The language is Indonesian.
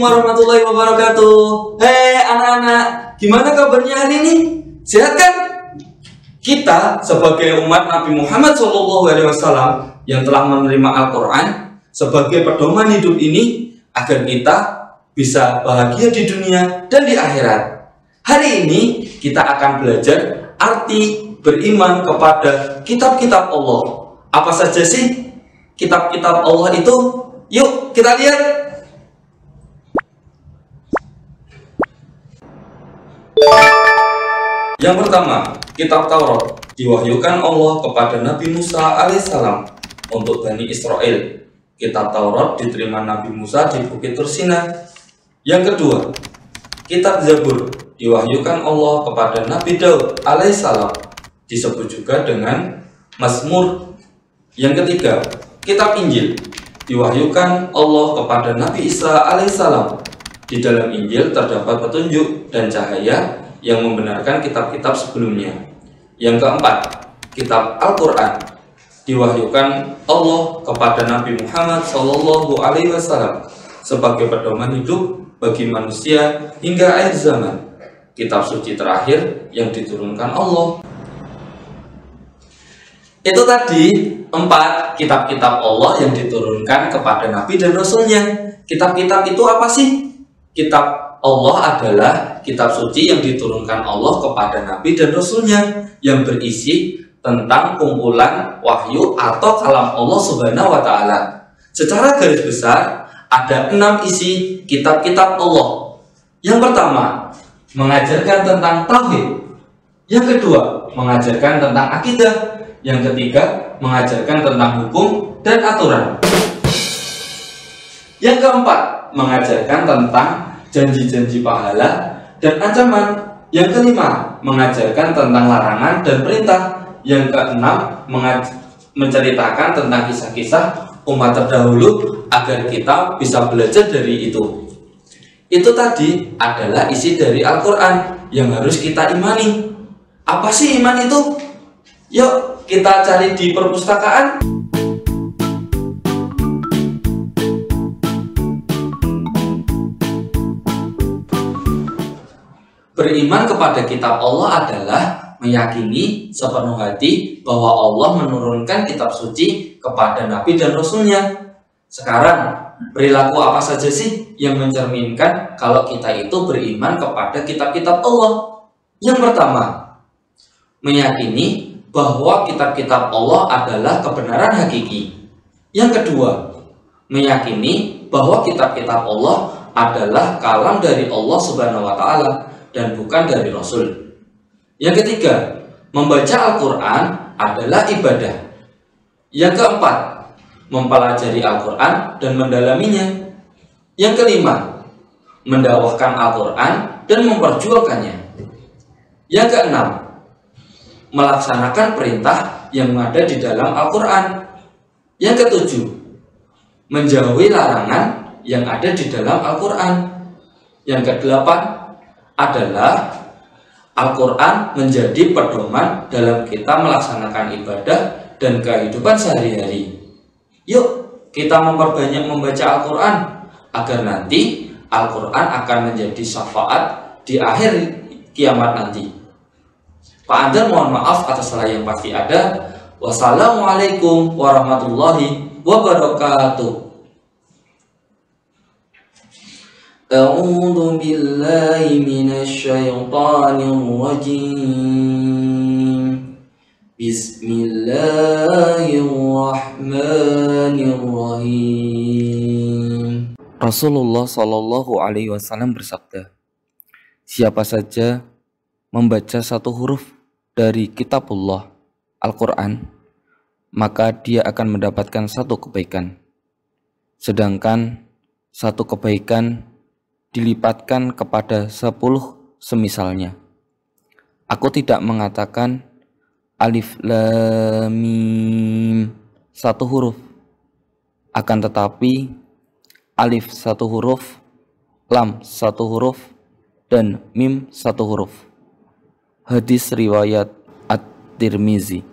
warahmatullahi wabarakatuh. Hei anak-anak, gimana kabarnya hari ini? Sehat kan? Kita sebagai umat Nabi Muhammad SAW yang telah menerima Al-Quran sebagai pedoman hidup ini agar kita bisa bahagia di dunia dan di akhirat. Hari ini kita akan belajar arti beriman kepada kitab-kitab Allah. Apa saja sih kitab-kitab Allah itu? Yuk kita lihat. Yang pertama, kitab Taurat diwahyukan Allah kepada Nabi Musa alaihissalam untuk Bani Israel. Kitab Taurat diterima Nabi Musa di Bukit Tursina. Yang kedua, kitab Zabur diwahyukan Allah kepada Nabi Daud alaihissalam, disebut juga dengan Mazmur. Yang ketiga, kitab Injil diwahyukan Allah kepada Nabi Isa alaihissalam. Di dalam Injil terdapat petunjuk dan cahaya yang membenarkan kitab-kitab sebelumnya. Yang keempat, kitab Al-Quran diwahyukan Allah kepada Nabi Muhammad SAW sebagai pedoman hidup bagi manusia hingga akhir zaman. Kitab suci terakhir yang diturunkan Allah. Itu tadi 4 kitab-kitab Allah yang diturunkan kepada Nabi dan Rasulnya. Kitab-kitab itu apa sih? Kitab Allah adalah kitab suci yang diturunkan Allah kepada Nabi dan Rasulnya, yang berisi tentang kumpulan wahyu atau kalam Allah Subhanahu wa Ta'ala. Secara garis besar ada 6 isi kitab-kitab Allah. Yang pertama, mengajarkan tentang tauhid. Yang kedua, mengajarkan tentang akidah. Yang ketiga, mengajarkan tentang hukum dan aturan. Yang keempat, mengajarkan tentang janji-janji pahala dan ancaman. Yang kelima, mengajarkan tentang larangan dan perintah. Yang keenam, menceritakan tentang kisah-kisah umat terdahulu agar kita bisa belajar dari itu. Itu tadi adalah isi dari Al-Quran yang harus kita imani. Apa sih iman itu? Yuk kita cari di perpustakaan. Beriman kepada kitab Allah adalah meyakini sepenuh hati bahwa Allah menurunkan kitab suci kepada Nabi dan Rasulnya. Sekarang, perilaku apa saja sih yang mencerminkan kalau kita itu beriman kepada kitab-kitab Allah? Yang pertama, meyakini bahwa kitab-kitab Allah adalah kebenaran hakiki. Yang kedua, meyakini bahwa kitab-kitab Allah adalah kalam dari Allah Subhanahu wa Ta'ala dan bukan dari Rasul. Yang ketiga, membaca Al-Quran adalah ibadah. Yang keempat, mempelajari Al-Quran dan mendalaminya. Yang kelima, mendakwahkan Al-Quran dan memperjuangkannya. Yang keenam, melaksanakan perintah yang ada di dalam Al-Quran. Yang ketujuh, menjauhi larangan yang ada di dalam Al-Quran. Yang kedelapan adalah Al-Quran menjadi pedoman dalam kita melaksanakan ibadah dan kehidupan sehari-hari. Yuk kita memperbanyak membaca Al-Quran agar nanti Al-Quran akan menjadi syafaat di akhir kiamat nanti. Pak Andar mohon maaf atas salah yang pasti ada. Wassalamualaikum warahmatullahi wabarakatuh. A'udzu billahi minasyaitonir rajim. Bismillahirrahmanirrahim. Rasulullah Shallallahu alaihi wasallam bersabda, siapa saja membaca satu huruf dari kitabullah Al-Quran, maka dia akan mendapatkan satu kebaikan, sedangkan satu kebaikan dilipatkan kepada 10 semisalnya. Aku tidak mengatakan alif lam mim satu huruf, akan tetapi alif satu huruf, lam satu huruf, dan mim satu huruf. Hadis riwayat At-Tirmizi.